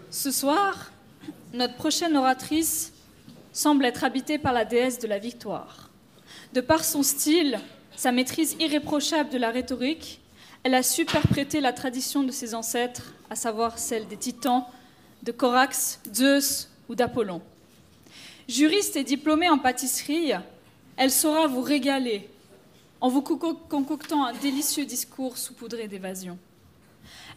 Ce soir, notre prochaine oratrice semble être habitée par la déesse de la victoire. De par son style, sa maîtrise irréprochable de la rhétorique, elle a su perpréter la tradition de ses ancêtres, à savoir celle des titans, de Corax, Zeus ou d'Apollon. Juriste et diplômée en pâtisserie, elle saura vous régaler en vous concoctant un délicieux discours saupoudré d'évasion.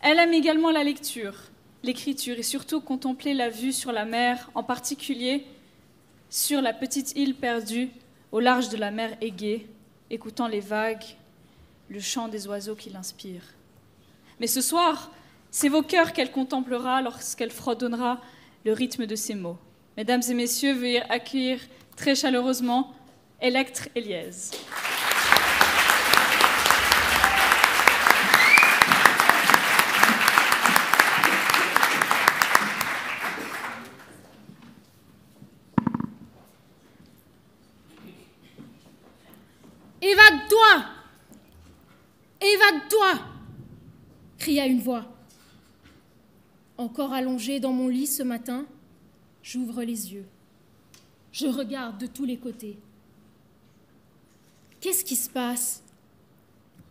Elle aime également la lecture, l'écriture et surtout contempler la vue sur la mer, en particulier sur la petite île perdue au large de la mer Égée, écoutant les vagues, le chant des oiseaux qui l'inspirent. Mais ce soir, c'est vos cœurs qu'elle contemplera lorsqu'elle fredonnera le rythme de ses mots. Mesdames et messieurs, veuillez accueillir très chaleureusement Electre Eliez. Évade-toi! Évade-toi! Cria une voix. Encore allongée dans mon lit ce matin, j'ouvre les yeux. Je regarde de tous les côtés. Qu'est-ce qui se passe?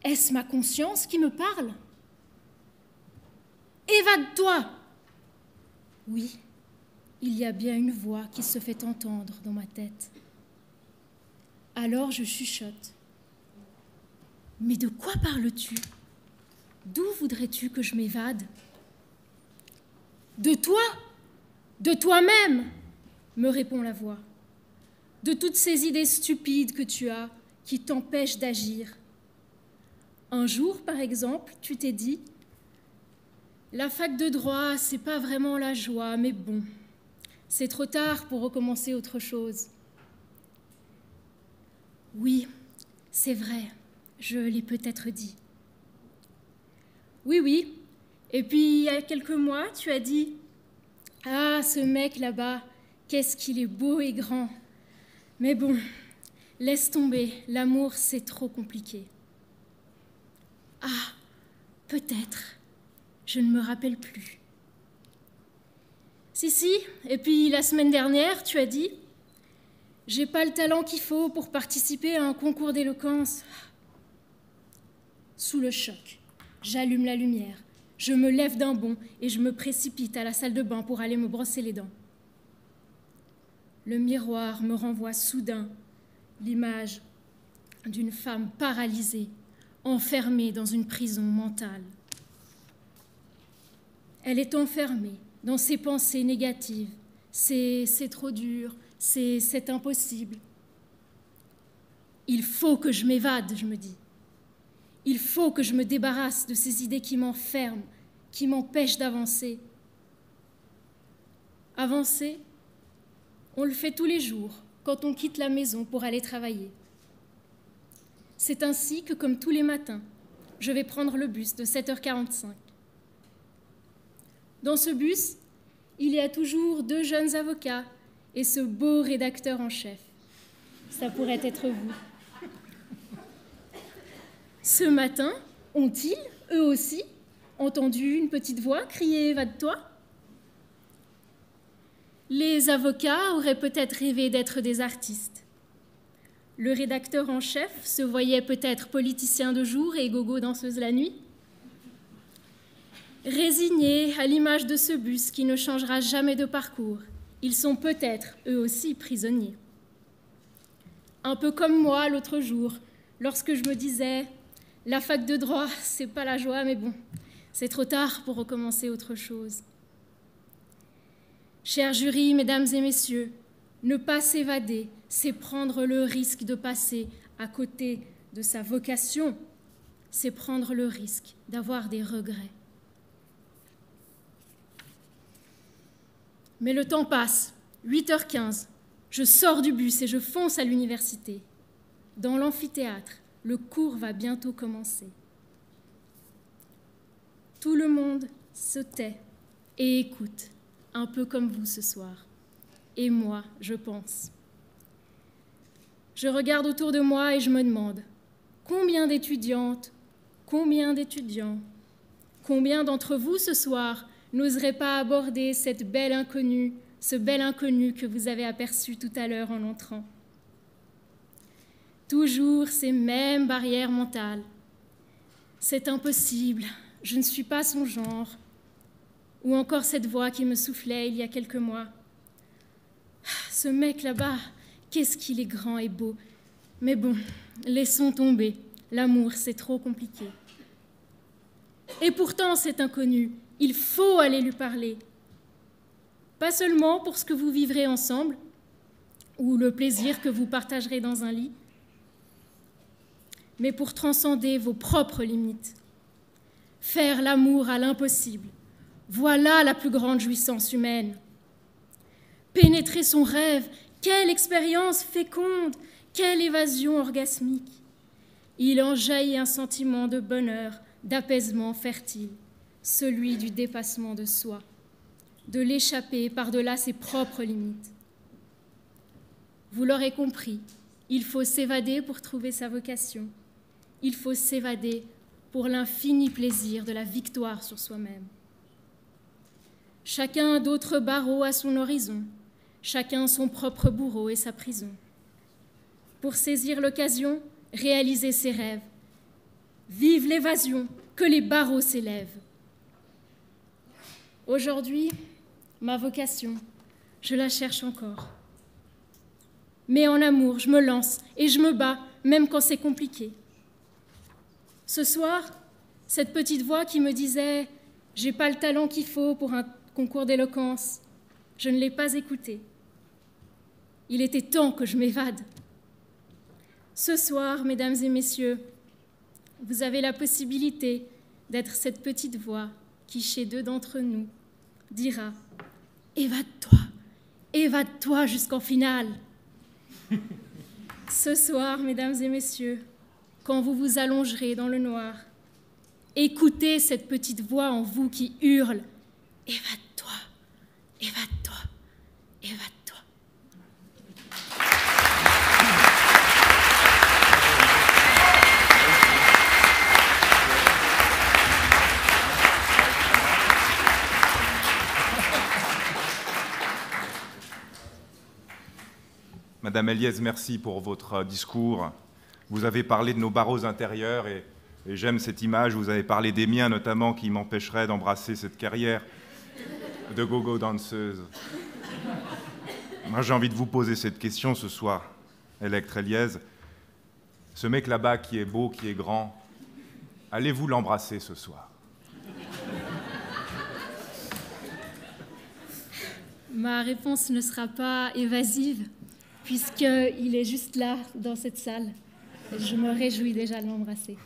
Est-ce ma conscience qui me parle? Évade-toi! Oui, il y a bien une voix qui se fait entendre dans ma tête. Alors je chuchote. Mais de quoi parles-tu? D'où voudrais-tu que je m'évade? De toi? De toi-même, me répond la voix. De toutes ces idées stupides que tu as, qui t'empêchent d'agir. Un jour, par exemple, tu t'es dit « La fac de droit, c'est pas vraiment la joie, mais bon, c'est trop tard pour recommencer autre chose. » Oui, c'est vrai, je l'ai peut-être dit. Oui, et puis il y a quelques mois, tu as dit « Ah, ce mec là-bas, qu'est-ce qu'il est beau et grand. Mais bon, laisse tomber, l'amour c'est trop compliqué. » Ah, peut-être, je ne me rappelle plus. Si, et puis la semaine dernière, tu as dit « J'ai pas le talent qu'il faut pour participer à un concours d'éloquence. » Sous le choc, j'allume la lumière, je me lève d'un bond et je me précipite à la salle de bain pour aller me brosser les dents. Le miroir me renvoie soudain l'image d'une femme paralysée, enfermée dans une prison mentale. Elle est enfermée dans ses pensées négatives. C'est trop dur, c'est impossible. Il faut que je m'évade, je me dis. Il faut que je me débarrasse de ces idées qui m'enferment, qui m'empêchent d'avancer. Avancer, on le fait tous les jours quand on quitte la maison pour aller travailler. C'est ainsi que, comme tous les matins, je vais prendre le bus de 7h45. Dans ce bus, il y a toujours 2 jeunes avocats et ce beau rédacteur en chef. Ça pourrait être vous. Ce matin, ont-ils, eux aussi, entendu une petite voix crier « Évade-toi » ? Les avocats auraient peut-être rêvé d'être des artistes. Le rédacteur en chef se voyait peut-être politicien de jour et gogo danseuse la nuit. Résignés à l'image de ce bus qui ne changera jamais de parcours, ils sont peut-être, eux aussi, prisonniers. Un peu comme moi l'autre jour, lorsque je me disais « La fac de droit, c'est pas la joie, mais bon, c'est trop tard pour recommencer autre chose. » Chers jurys, mesdames et messieurs, ne pas s'évader, c'est prendre le risque de passer à côté de sa vocation, c'est prendre le risque d'avoir des regrets. Mais le temps passe, 8h15, je sors du bus et je fonce à l'université. Dans l'amphithéâtre, le cours va bientôt commencer. Tout le monde se tait et écoute, un peu comme vous ce soir. Et moi, je pense. Je regarde autour de moi et je me demande combien d'étudiantes, combien d'étudiants, combien d'entre vous ce soir n'oserait pas aborder cette belle inconnue, ce bel inconnu que vous avez aperçu tout à l'heure en entrant. Toujours ces mêmes barrières mentales. C'est impossible, je ne suis pas son genre. Ou encore cette voix qui me soufflait il y a quelques mois. Ce mec là-bas, qu'est-ce qu'il est grand et beau. Mais bon, laissons tomber. L'amour, c'est trop compliqué. Et pourtant, cet inconnu, il faut aller lui parler. Pas seulement pour ce que vous vivrez ensemble, ou le plaisir que vous partagerez dans un lit, mais pour transcender vos propres limites. Faire l'amour à l'impossible, voilà la plus grande jouissance humaine. Pénétrer son rêve, quelle expérience féconde, quelle évasion orgasmique. Il en jaillit un sentiment de bonheur, d'apaisement fertile, celui du dépassement de soi, de l'échapper par-delà ses propres limites. Vous l'aurez compris, il faut s'évader pour trouver sa vocation. Il faut s'évader pour l'infini plaisir de la victoire sur soi-même. Chacun d'autres barreaux à son horizon, chacun son propre bourreau et sa prison. Pour saisir l'occasion, réaliser ses rêves. Vive l'évasion, que les barreaux s'élèvent. Aujourd'hui, ma vocation, je la cherche encore. Mais en amour, je me lance et je me bats, même quand c'est compliqué. Ce soir, cette petite voix qui me disait « J'ai pas le talent qu'il faut pour un concours d'éloquence », je ne l'ai pas écoutée. Il était temps que je m'évade. Ce soir, mesdames et messieurs, vous avez la possibilité d'être cette petite voix qui, chez deux d'entre nous, dira « Évade-toi, évade-toi jusqu'en finale ». Ce soir, mesdames et messieurs, quand vous vous allongerez dans le noir, écoutez cette petite voix en vous qui hurle « Évade-toi, évade-toi, évade-toi ». Madame Eliès, merci pour votre discours. Vous avez parlé de nos barreaux intérieurs et j'aime cette image. Vous avez parlé des miens notamment qui m'empêcheraient d'embrasser cette carrière de go-go danseuse. Moi, j'ai envie de vous poser cette question ce soir, Electre Eliès. Ce mec là-bas qui est beau, qui est grand, allez-vous l'embrasser ce soir? Ma réponse ne sera pas évasive, puisqu'il est juste là, dans cette salle. Je me réjouis déjà de l'embrasser.